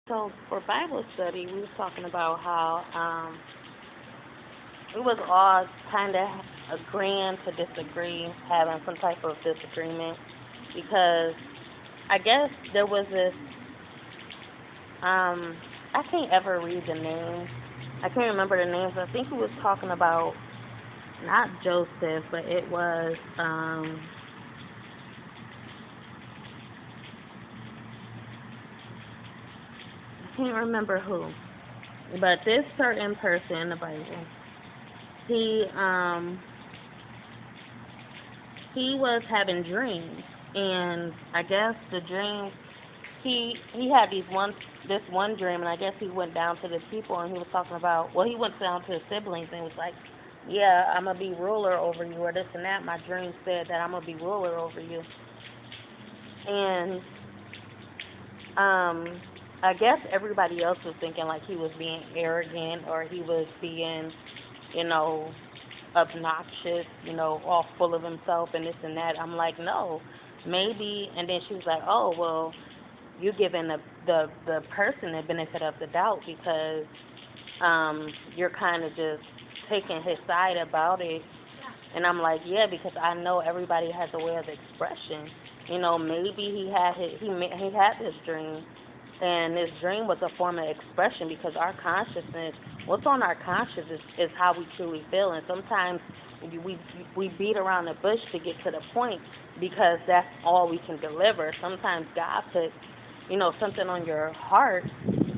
So for Bible study, we was talking about how we was all kind of agreeing to disagree, having some type of disagreement, because I guess there was this I can't ever read the names. I can't remember the names. I think we was talking about not Joseph, but it was I can't remember who. But this certain person in the Bible, he um he was having dreams, and I guess the dreams he had this one dream, and I guess he went down to the people and he was talking about, well, he went down to his siblings and was like, yeah, I'm gonna be ruler over you, or this and that. My dream said that I'm gonna be ruler over you, and um I guess everybody else was thinking like he was being arrogant or he was being, you know, obnoxious, all full of himself and this and that. I'm like, no, maybe. And then she was like, oh, well, you giving the person the benefit of the doubt because you're kind of just taking his side about it. And I'm like, yeah, because I know everybody has a way of expression. Maybe he had this dream, and this dream was a form of expression because our consciousness, what's on our conscience is how we truly feel. And sometimes we beat around the bush to get to the point because that's all we can deliver. Sometimes God puts, something on your heart,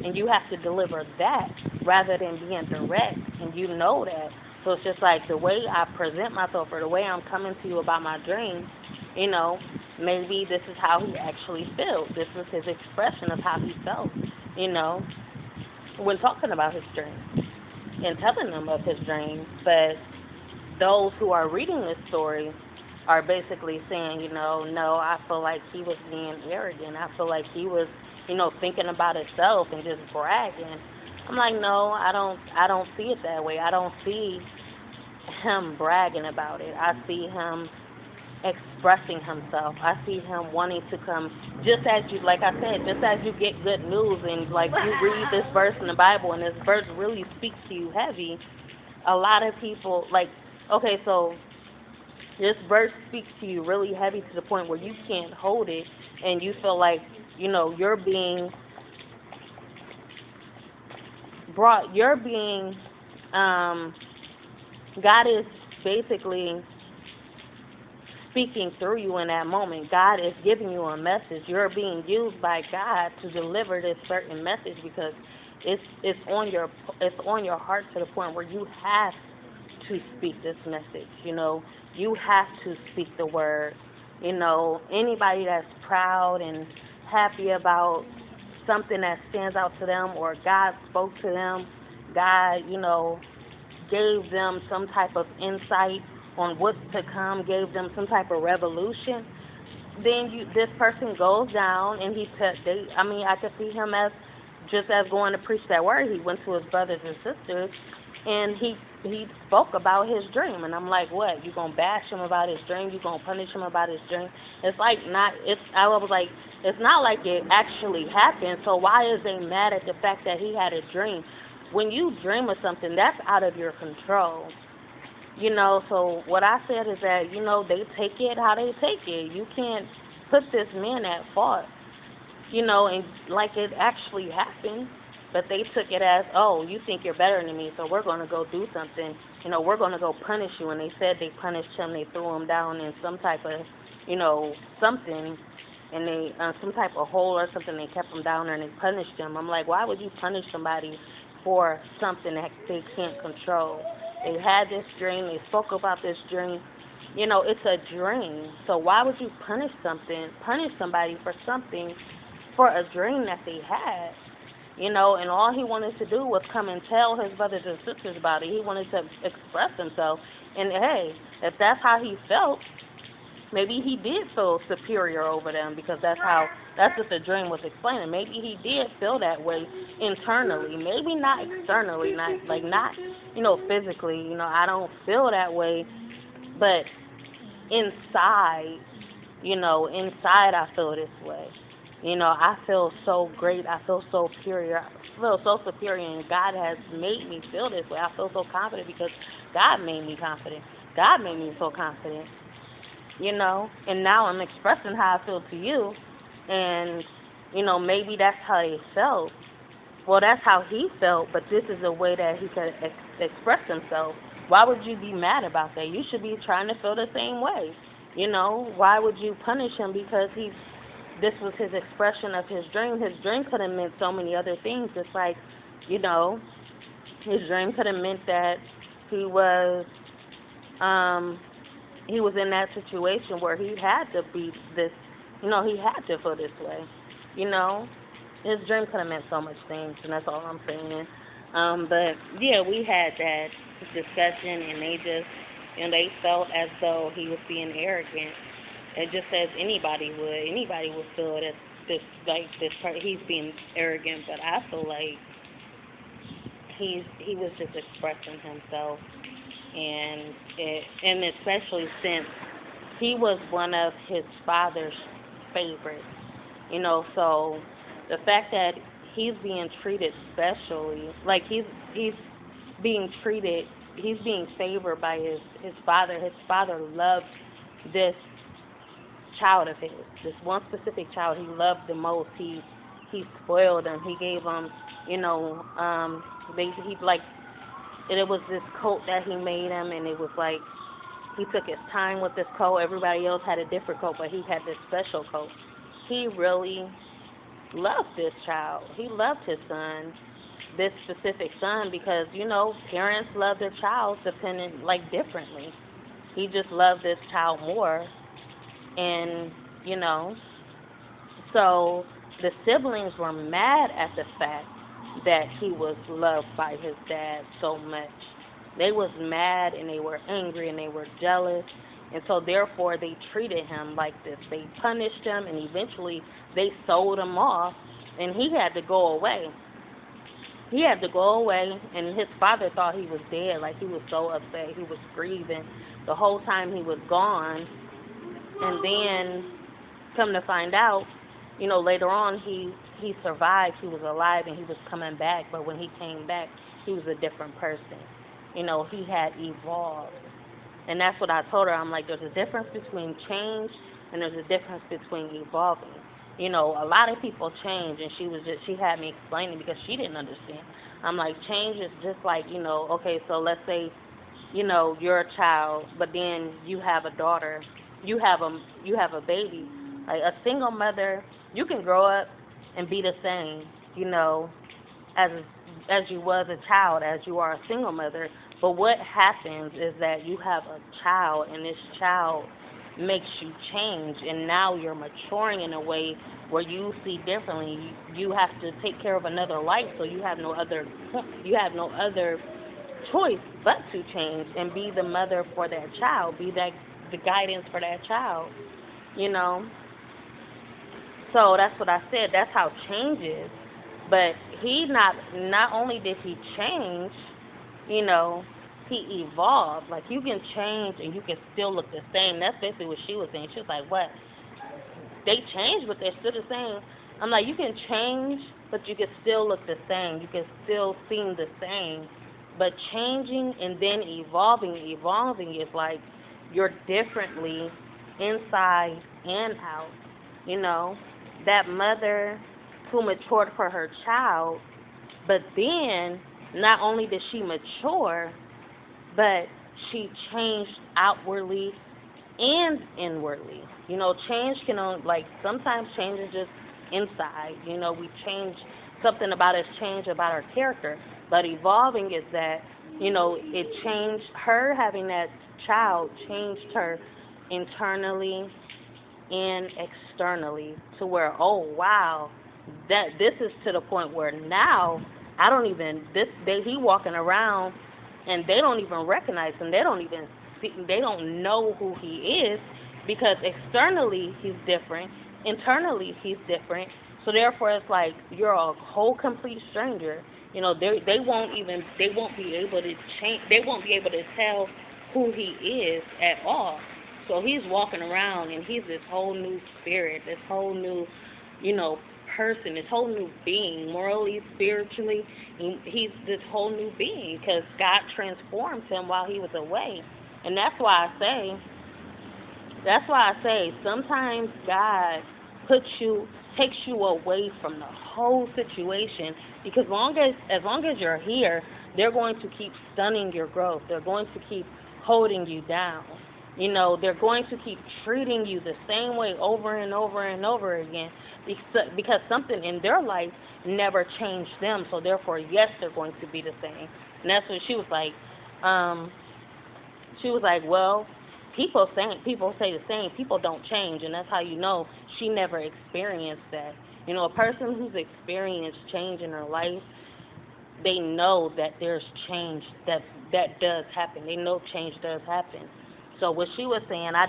and you have to deliver that rather than being direct, and you know that. So it's just like the way I present myself or the way I'm coming to you about my dream, you know, maybe this is how he actually feels. This is his expression of how he felt, you know, when talking about his dream and telling them of his dream. But those who are reading this story are basically saying, no, I feel like he was being arrogant. I feel like he was, thinking about himself and just bragging. I'm like, no, I don't see it that way. I don't see him bragging about it. I see him expressing himself. I see him wanting to come, just as you, like I said, just as you get good news and like you read this verse in the Bible and this verse really speaks to you heavy. A lot of people like, okay, so this verse speaks to you really heavy to the point where you can't hold it, and you feel like, you're being brought, God is basically speaking through you in that moment. God is giving you a message. You're being used by God to deliver this certain message because it's on your heart to the point where you have to speak this message. You have to speak the word. Anybody that's proud and happy about something that stands out to them, or God spoke to them, God, gave them some type of insight on what's to come, gave them some type of revolution, then this person goes down and I could see him as just as going to preach that word. He went to his brothers and sisters and he spoke about his dream, and I'm like, what? You gonna bash him about his dream? You gonna punish him about his dream? I was like, it's not like it actually happened. So why is they mad at the fact that he had a dream? When you dream of something, that's out of your control. So what I said is that, they take it how they take it. You can't put this man at fault, and like it actually happened, but they took it as, oh, you think you're better than me, so we're going to go do something. We're going to go punish you. And they said they punished him. They threw him down in some type of, something, and they some type of hole or something. They kept him down there and they punished him. I'm like, why would you punish somebody for something that they can't control? They had this dream. They spoke about this dream. It's a dream. So why would you punish somebody for something, for a dream that they had? And all he wanted to do was come and tell his brothers and sisters about it. He wanted to express himself. And hey, if that's how he felt, maybe he did feel superior over them because that's what the dream was explaining. Maybe he did feel that way internally. Maybe not externally, not physically. I don't feel that way, but inside, inside I feel this way. I feel so great. I feel so superior. I feel so superior, and God has made me feel this way. I feel so confident because God made me confident. God made me so confident, and now I'm expressing how I feel to you, and, maybe that's how they felt. Well, that's how he felt, but this is a way that he could express himself. Why would you be mad about that? You should be trying to feel the same way. Why would you punish him because this was his expression of his dream? His dream could have meant so many other things. It's like, his dream could have meant that he was in that situation where he had to be this, he had to feel this way, His dream could have meant so much things, and that's all I'm saying. But, yeah, we had that discussion, and they felt as though he was being arrogant. It just as anybody would feel that he's being arrogant, but I feel like he was just expressing himself, and especially since he was one of his father's favorites, so the fact that he's being treated specially, like he's being favored by his father. His father loved this child of his, this one specific child he loved the most. He spoiled him. He gave him, it was this coat that he made him, and it was like he took his time with this coat. Everybody else had a different coat, but he had this special coat. He really loved this child. He loved his son, this specific son, because, parents love their child differently. He just loved this child more. And, so the siblings were mad at the fact that he was loved by his dad so much. They was mad, and they were angry, and they were jealous. And so, therefore, they treated him like this. They punished him, and eventually they sold him off, and he had to go away. He had to go away, and his father thought he was dead. Like, he was so upset. He was grieving the whole time he was gone. And then, come to find out, later on he survived. He was alive, and he was coming back. But when he came back, he was a different person. He had evolved. And that's what I told her. I'm like, there's a difference between change and there's a difference between evolving. A lot of people change, and she had me explaining because she didn't understand. I'm like, change is just like, okay, so let's say, you're a child, but then you have a daughter, you have a baby. Like a single mother, you can grow up and be the same, as you was a child, as you are a single mother. But what happens is that you have a child, and this child makes you change, and now you're maturing in a way where you see differently. You have to take care of another life, so you have no other choice but to change and be the mother for that child, be the guidance for that child, So that's what I said. That's how change is. But he not only did he change, he evolved. Like, you can change and you can still look the same. That's basically what she was saying. She was like, what? They changed, but they're still the same. I'm like, you can change, but you can still look the same. You can still seem the same. But changing and then evolving is like you're differently inside and out. That mother who matured for her child, but then not only did she mature, but she changed outwardly and inwardly. Change can only, sometimes change is just inside. We change, something about us change about our character. But evolving is that, it changed her, having that child changed her internally and externally to where, oh, wow, this is to the point where now he walking around and they don't even recognize him. They don't know who he is, because externally he's different, internally he's different. So therefore it's like you're a whole complete stranger. They won't be able to change. They won't be able to tell who he is at all. So he's walking around and he's this whole new spirit, this whole new you know, person, this whole new being, morally, spiritually. He's this whole new being because God transformed him while he was away. And that's why I say sometimes God takes you away from the whole situation because as long as you're here, they're going to keep stunning your growth. They're going to keep holding you down. You know, they're going to keep treating you the same way over and over and over again because something in their life never changed them. So therefore, yes, they're going to be the same. And that's what she was like. She was like, well, people say the same. People don't change, and that's how you know she never experienced that. You know, a person who's experienced change in her life, they know that there's change that does happen. They know change does happen. So what she was saying, I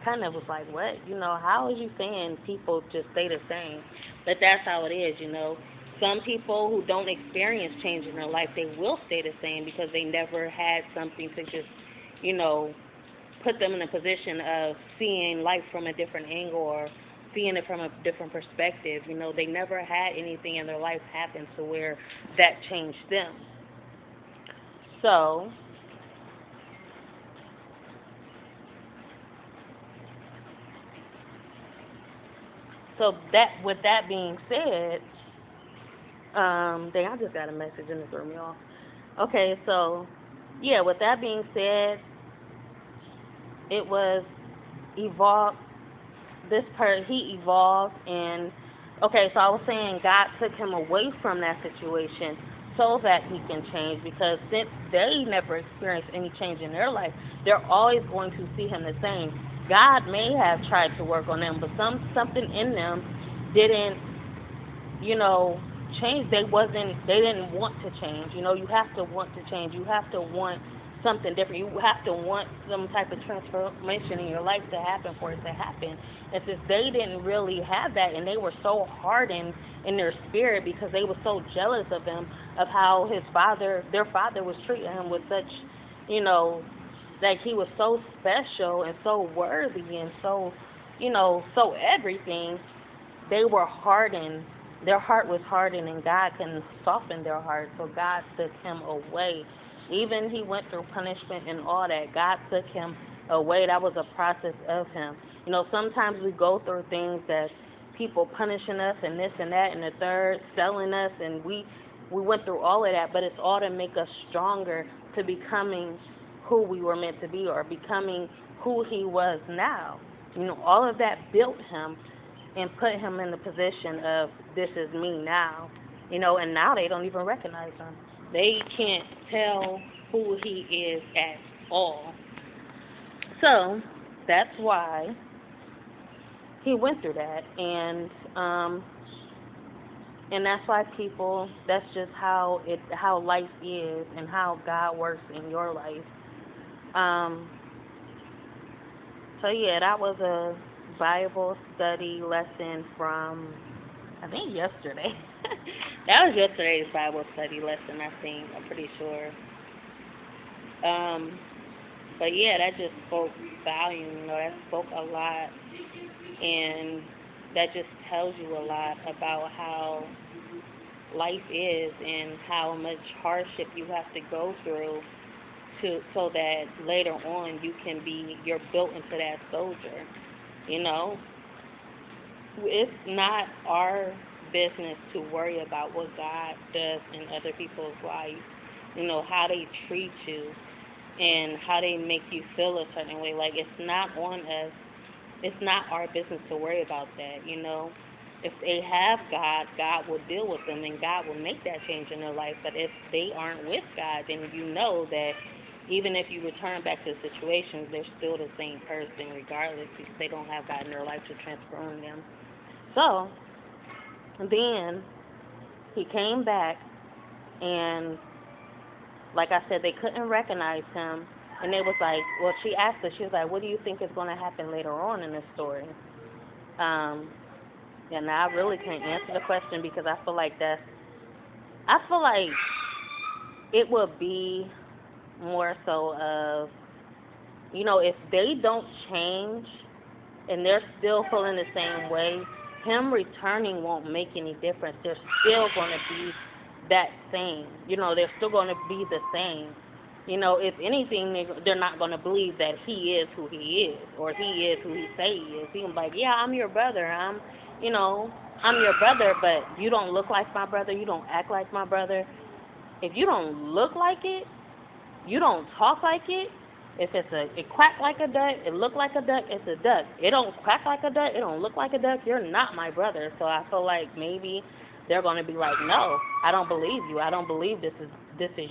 kind of was like, what? You know, how is you saying people just stay the same? But that's how it is, you know. Some people who don't experience change in their life, they will stay the same because they never had something to just, you know, put them in a position of seeing life from a different angle or seeing it from a different perspective. You know, they never had anything in their life happen to where that changed them. So that with that being said, dang, I just got a message and it threw me off. Okay, so yeah, with that being said, it was evolved. He evolved, and okay, so I was saying God took him away from that situation so that he can change because since they never experienced any change in their life, they're always going to see him the same. God may have tried to work on them, but something in them didn't, you know, change. They didn't want to change. You know, you have to want to change. You have to want something different. You have to want some type of transformation in your life to happen for it to happen. And since they didn't really have that, and they were so hardened in their spirit because they were so jealous of him, of how their father was treating him with such, you know, like he was so special and so worthy and so, you know, so everything, they were hardened. Their heart was hardened, and God can soften their heart. So God took him away. Even he went through punishment and all that. God took him away. That was a process of him. You know, sometimes we go through things that people punishing us and this and that and the third, selling us, and we went through all of that, but it's all to make us stronger to becoming who we were meant to be or becoming who he was now. You know, all of that built him and put him in the position of this is me now. You know, and now they don't even recognize him. They can't tell who he is at all. So that's why he went through that, and that's why that's just how life is and how God works in your life. So yeah, that was a Bible study lesson from, I think, yesterday. That was yesterday's Bible study lesson, I think. I'm pretty sure. But yeah, that just spoke volume, you know, that spoke a lot. And that just tells you a lot about how life is and how much hardship you have to go through so that later on you're built into that soldier. You know, it's not our business to worry about what God does in other people's lives. You know, how they treat you and how they make you feel a certain way. Like, it's not on us. It's not our business to worry about that, you know. If they have God, God will deal with them and God will make that change in their life. But if they aren't with God, then you know that even if you return back to the situations, they're still the same person regardless because they don't have God in their life to transform them. So then he came back, and like I said, they couldn't recognize him. And they was like, well, she asked her, she was like, what do you think is going to happen later on in this story? And I really can't answer the question because I feel like it would be more so of, you know, if they don't change and they're still feeling the same way, him returning won't make any difference. They're still going to be that same. You know, they're still going to be the same. You know, if anything, they're not going to believe that he is who he is, or he is who he say he is. He can be like, yeah, I'm your brother. You know, I'm your brother, but you don't look like my brother. You don't act like my brother. If you don't look like it, you don't talk like it. If it quack like a duck, it look like a duck, it's a duck. It don't quack like a duck, it don't look like a duck, you're not my brother. So I feel like maybe they're going to be like, no, I don't believe you. I don't believe this is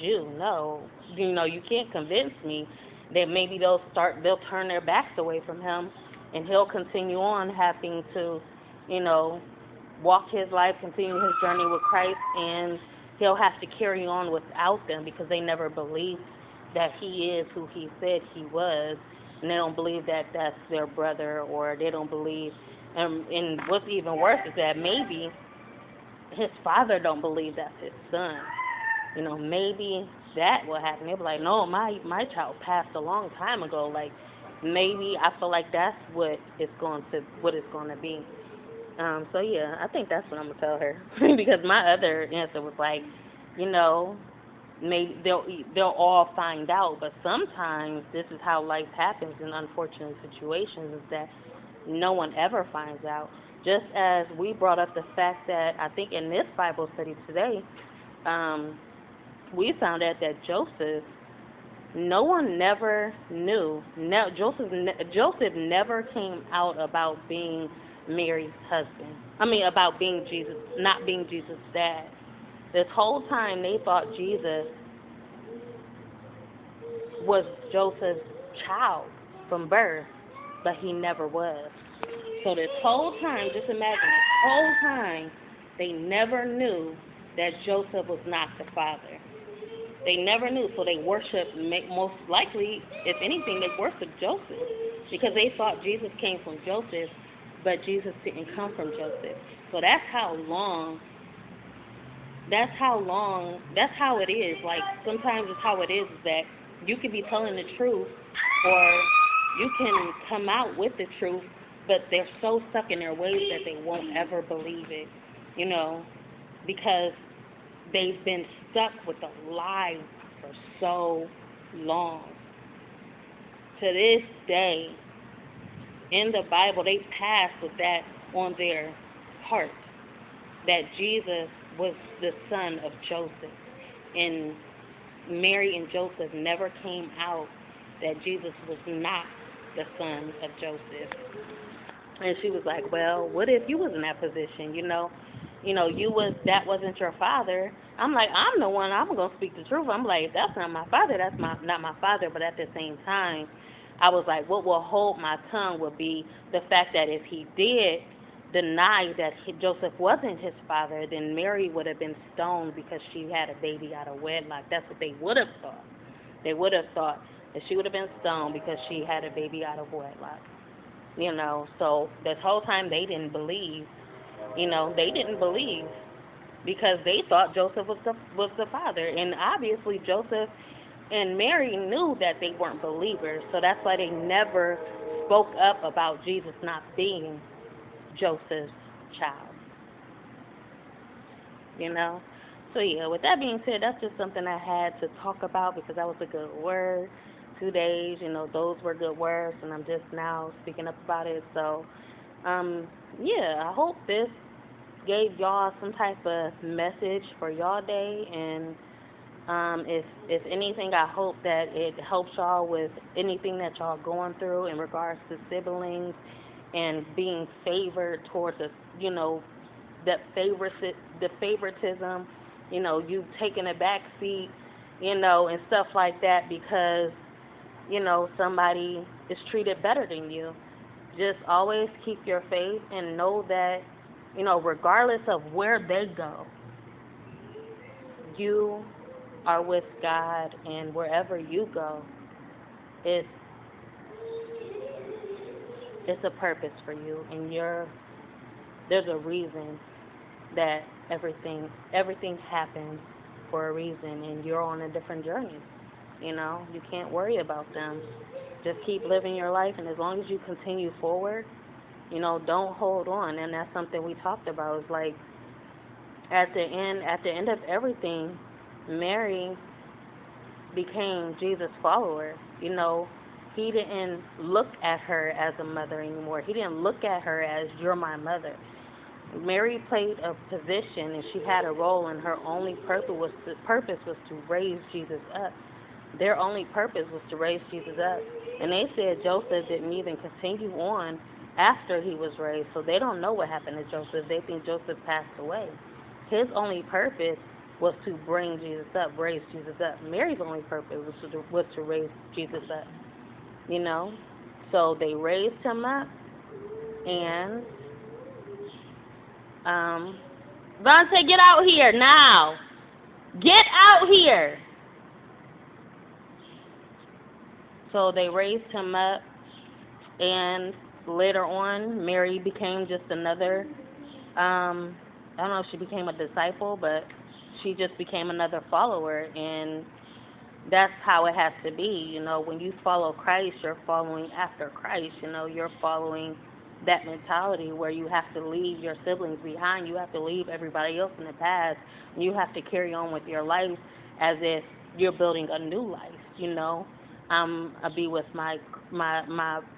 you. No, you know, you can't convince me. That maybe they'll turn their backs away from him, and he'll continue on having to, you know, walk his life, continue his journey with Christ, and he'll have to carry on without them because they never believed that he is who he said he was, and they don't believe that that's their brother, or they don't believe, and what's even worse is that maybe his father don't believe that's his son. You know, maybe that will happen. They'll be like, no, my child passed a long time ago. Like, maybe I feel like that's what it's going to be. So yeah, I think that's what I'm gonna tell her because my other answer was like, you know, maybe they'll all find out, but sometimes this is how life happens in unfortunate situations, is that no one ever finds out. Just as we brought up the fact that I think in this Bible study today, we found out that Joseph, no one never knew. No, Joseph never came out about being Mary's husband. I mean, about being Jesus, not being Jesus' dad. This whole time they thought Jesus was Joseph's child from birth, but he never was. So this whole time, just imagine, this whole time, they never knew that Joseph was not the father. They never knew, so they worshiped, most likely, if anything, they worshiped Joseph because they thought Jesus came from Joseph, but Jesus didn't come from Joseph. So that's how it is. Like, sometimes it's how it is that you can be telling the truth, or you can come out with the truth, but they're so stuck in their ways that they won't ever believe it, you know, because they've been stuck with a lie for so long. To this day, in the Bible, they pass with that on their heart, that Jesus was the son of Joseph. And Mary and Joseph never came out that Jesus was not the son of Joseph. And she was like, well, what if you was in that position, that wasn't your father. I'm like, I'm the one, I'm going to speak the truth. I'm like, that's not my father, that's not my father. But at the same time, I was like, what will hold my tongue would be the fact that if he did deny that Joseph wasn't his father, then Mary would have been stoned because she had a baby out of wedlock. That's what they would have thought. They would have thought that she would have been stoned because she had a baby out of wedlock. You know, so this whole time they didn't believe. They didn't believe because they thought Joseph was the father. And obviously Joseph and Mary knew that they weren't believers, so that's why they never spoke up about Jesus not being Joseph's child. So yeah, with that being said, that's just something I had to talk about because that was a good word. 2 days, those were good words, and I'm just now speaking up about it. So yeah, I hope this gave y'all some type of message for y'all day, and if anything, I hope that it helps y'all with anything that y'all going through in regards to siblings and being favored towards the favoritism, you taking a back seat, and stuff like that because, somebody is treated better than you. Just always keep your faith and know that, regardless of where they go, you are with God, and wherever you go, it's a purpose for you, and there's a reason that everything happens for a reason, and you're on a different journey. You can't worry about them. Just keep living your life, and as long as you continue forward, You know, don't hold on. And that's something we talked about. It's like at the end of everything, Mary became Jesus' follower. You know, he didn't look at her as a mother anymore. He didn't look at her as, you're my mother. Mary played a position and she had a role, and her only purpose was to raise Jesus up. Their only purpose was to raise Jesus up. And they said Joseph didn't even continue on after he was raised, so they don't know what happened to Joseph. They think Joseph passed away. His only purpose was to bring Jesus up, raise Jesus up. Mary's only purpose was to raise Jesus up, you know. So they raised him up, and Vontae, get out here now. Get out here. So they raised him up, and later on, Mary became just another, I don't know if she became a disciple, but she just became another follower, and that's how it has to be. You know, when you follow Christ, you're following after Christ. You know, you're following that mentality where you have to leave your siblings behind. You have to leave everybody else in the past. And you have to carry on with your life as if you're building a new life. You know, I'll be with my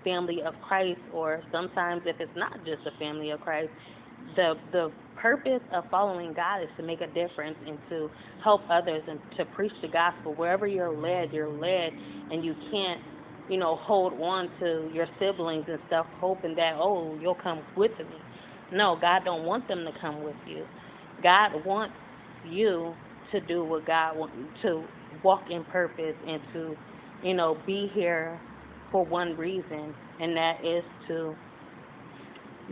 family of Christ, or sometimes if it's not just a family of Christ, the purpose of following God is to make a difference and to help others and to preach the gospel. Wherever you're led, and you can't, you know, hold on to your siblings and stuff, hoping that, oh, you'll come with me. No, God don't want them to come with you. God wants you to do what God wants, to walk in purpose and to, you know, be here for one reason, and that is to,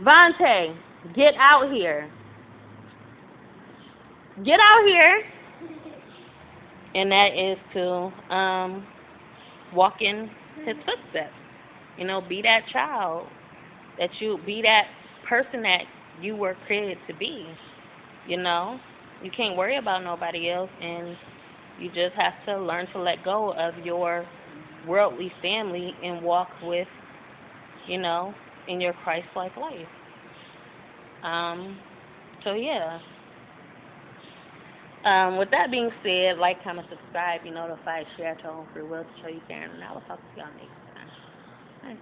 Vontae, get out here. Get out here. And that is to walk in his footsteps. You know, be that child, be that person that you were created to be. You know, you can't worry about nobody else, and you just have to learn to let go of your worldly family and walk with, you know, in your Christ-like life. So yeah. With that being said, like, comment, subscribe, be notified, share, tell them free will to show you Karen, and I will talk to y'all next time. Bye.